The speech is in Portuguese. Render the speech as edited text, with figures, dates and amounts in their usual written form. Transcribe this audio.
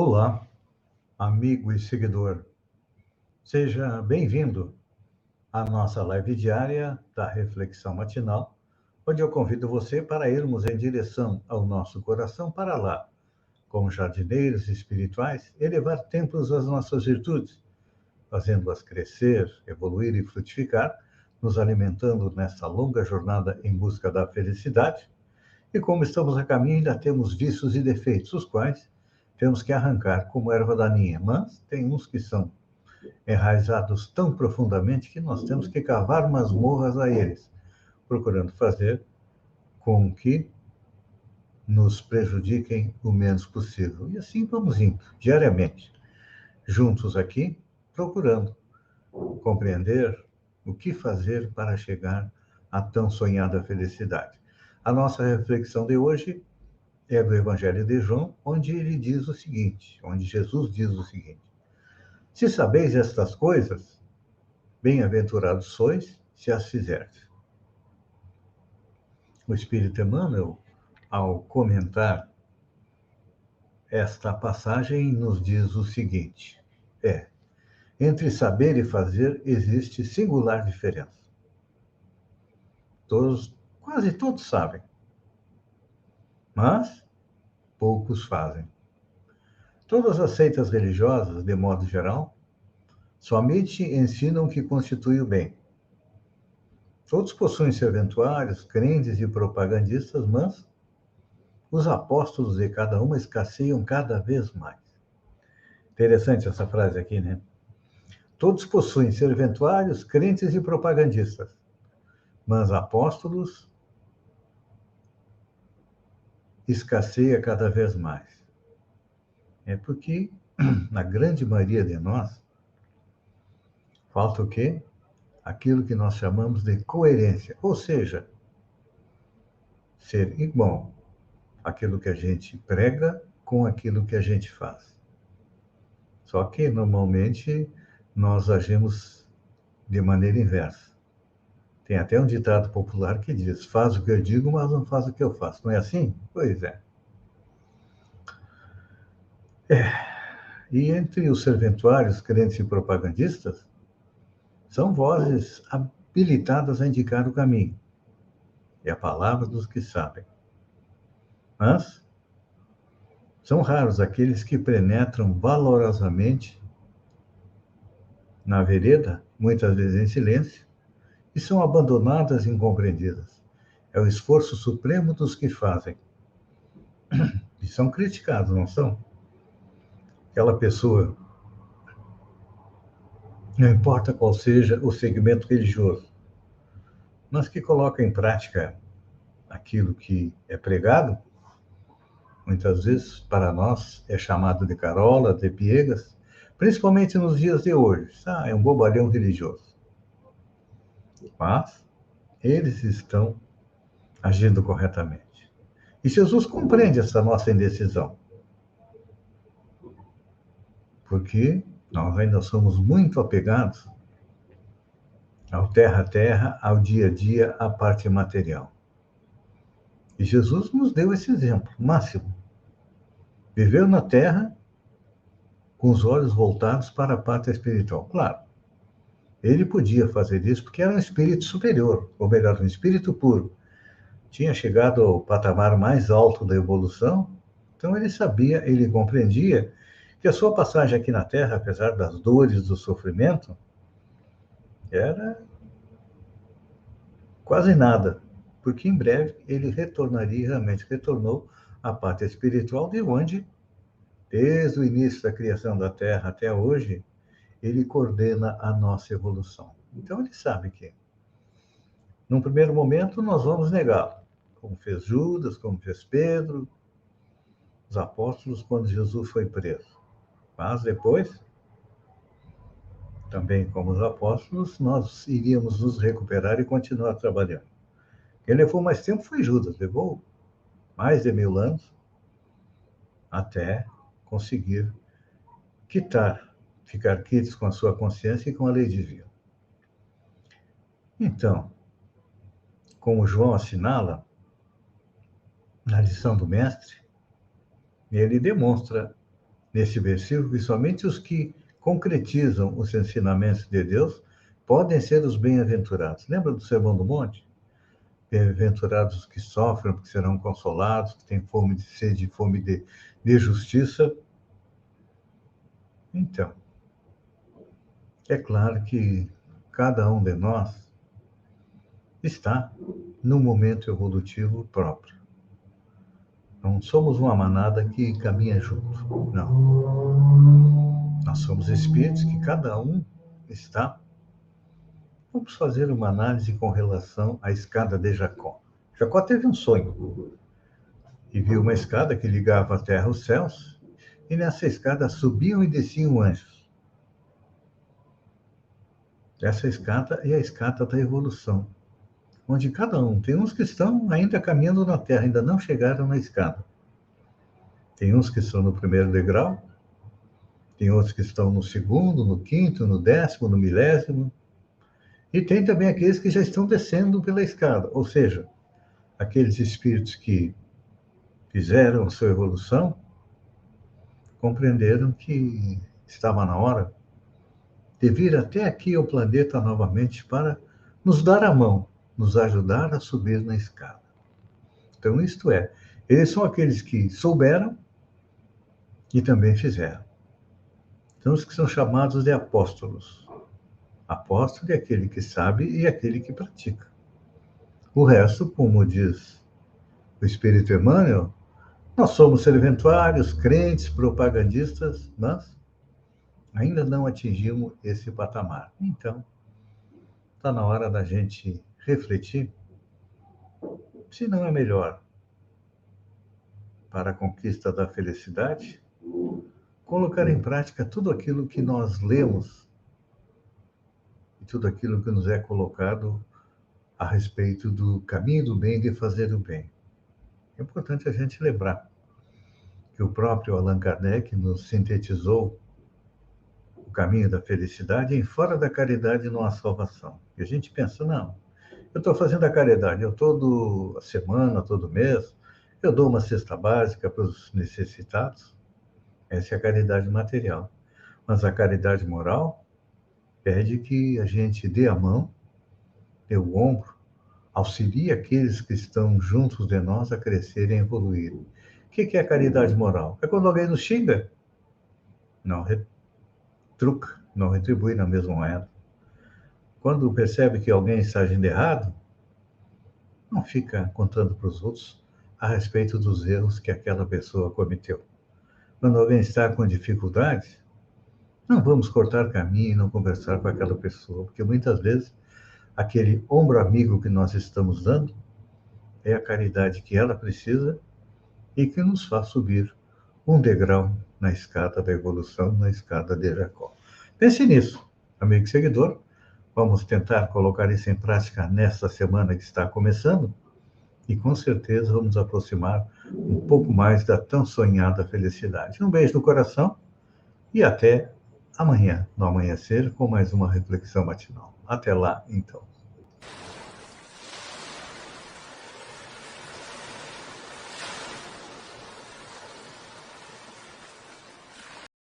Olá, amigo e seguidor. Seja bem-vindo à nossa live diária da Reflexão Matinal, onde eu convido você para irmos em direção ao nosso coração para lá, como jardineiros espirituais, elevar templos às nossas virtudes, fazendo-as crescer, evoluir e frutificar, nos alimentando nessa longa jornada em busca da felicidade. E como estamos a caminho, ainda temos vícios e defeitos, os quais temos que arrancar como erva daninha, mas tem uns que são enraizados tão profundamente que nós temos que cavar masmorras a eles, procurando fazer com que nos prejudiquem o menos possível. E assim vamos indo, diariamente, juntos aqui, procurando compreender o que fazer para chegar à tão sonhada felicidade. A nossa reflexão de hoje é do Evangelho de João, onde ele diz o seguinte, onde Jesus diz o seguinte: se sabeis estas coisas, bem-aventurados sois se as fizerdes. O Espírito Emmanuel, ao comentar esta passagem, nos diz o seguinte: entre saber e fazer existe singular diferença. Quase todos sabem, mas poucos fazem. Todas as seitas religiosas, de modo geral, somente ensinam o que constitui o bem. Todos possuem serventuários, crentes e propagandistas, mas os apóstolos de cada uma escasseiam cada vez mais. Interessante essa frase aqui, né? Todos possuem serventuários, crentes e propagandistas, mas apóstolos escasseia cada vez mais. É porque, na grande maioria de nós, falta o quê? Aquilo que nós chamamos de coerência, ou seja, ser igual aquilo que a gente prega com aquilo que a gente faz. Só que, normalmente, nós agimos de maneira inversa. Tem até um ditado popular que diz: faz o que eu digo, mas não faz o que eu faço. Não é assim? Pois é. E entre os serventuários, crentes e propagandistas, são vozes habilitadas a indicar o caminho. É a palavra dos que sabem. Mas são raros aqueles que penetram valorosamente na vereda, muitas vezes em silêncio, e são abandonadas e incompreendidas. É o esforço supremo dos que fazem. E são criticados, não são? Aquela pessoa, não importa qual seja o segmento religioso, mas que coloca em prática aquilo que é pregado, muitas vezes para nós é chamado de carola, de piegas, principalmente nos dias de hoje. É um bobalhão religioso. Mas eles estão agindo corretamente. E Jesus compreende essa nossa indecisão, porque nós ainda somos muito apegados ao terra a terra, ao dia a dia, à parte material. E Jesus nos deu esse exemplo máximo. Viveu na terra com os olhos voltados para a parte espiritual. Claro, ele podia fazer isso porque era um espírito superior, ou melhor, um espírito puro. Tinha chegado ao patamar mais alto da evolução, então ele sabia, ele compreendia que a sua passagem aqui na Terra, apesar das dores, do sofrimento, era quase nada, porque em breve ele retornaria, realmente retornou à parte espiritual, de onde, desde o início da criação da Terra até hoje, ele coordena a nossa evolução. Então ele sabe que, num primeiro momento, nós vamos negá-lo, como fez Judas, como fez Pedro, os apóstolos, quando Jesus foi preso. Mas depois, também como os apóstolos, nós iríamos nos recuperar e continuar trabalhando. Quem levou mais tempo foi Judas, levou mais de 1000 anos até conseguir ficar quites com a sua consciência e com a lei divina. Então, como João assinala na lição do mestre, ele demonstra nesse versículo que somente os que concretizam os ensinamentos de Deus podem ser os bem-aventurados. Lembra do Sermão do Monte? Bem-aventurados os que sofrem, porque serão consolados, que têm fome de sede, fome de justiça. Então, é claro que cada um de nós está num momento evolutivo próprio. Não somos uma manada que caminha junto, não. Nós somos espíritos que cada um está. Vamos fazer uma análise com relação à escada de Jacó. Jacó teve um sonho e viu uma escada que ligava a terra aos céus, e nessa escada subiam e desciam anjos. Essa escada é a escada da evolução, onde cada um, tem uns que estão ainda caminhando na terra, ainda não chegaram na escada. Tem uns que estão no primeiro degrau, tem outros que estão no segundo, no quinto, no 10º, no 1000º, e tem também aqueles que já estão descendo pela escada, ou seja, aqueles espíritos que fizeram sua evolução, compreenderam que estava na hora de vir até aqui ao planeta novamente para nos dar a mão, nos ajudar a subir na escada. Então, isto é, eles são aqueles que souberam e também fizeram. Então, os que são chamados de apóstolos. Apóstolo é aquele que sabe e aquele que pratica. O resto, como diz o Espírito Emmanuel, nós somos serventuários, crentes, propagandistas, mas ainda não atingimos esse patamar. Então, está na hora da gente refletir se não é melhor, para a conquista da felicidade, colocar em prática tudo aquilo que nós lemos e tudo aquilo que nos é colocado a respeito do caminho do bem e de fazer o bem. É importante a gente lembrar que o próprio Allan Kardec nos sintetizou o caminho da felicidade em fora da caridade não há salvação. E a gente pensa, não, eu estou fazendo a caridade, eu toda semana, todo mês, eu dou uma cesta básica para os necessitados. Essa é a caridade material. Mas a caridade moral pede que a gente dê a mão, dê o ombro, auxilie aqueles que estão juntos de nós a crescerem e evoluírem. O que é a caridade moral? É quando alguém nos xinga, não retruca, não retribui na mesma moeda. Quando percebe que alguém está agindo errado, não fica contando para os outros a respeito dos erros que aquela pessoa cometeu. Quando alguém está com dificuldades, não vamos cortar caminho e não conversar com aquela pessoa, porque muitas vezes aquele ombro amigo que nós estamos dando é a caridade que ela precisa e que nos faz subir um degrau na escada da evolução, na escada de Jacó. Pense nisso, amigo e seguidor. Vamos tentar colocar isso em prática nesta semana que está começando e com certeza vamos aproximar um pouco mais da tão sonhada felicidade. Um beijo no coração e até amanhã, no amanhecer, com mais uma reflexão matinal. Até lá, então.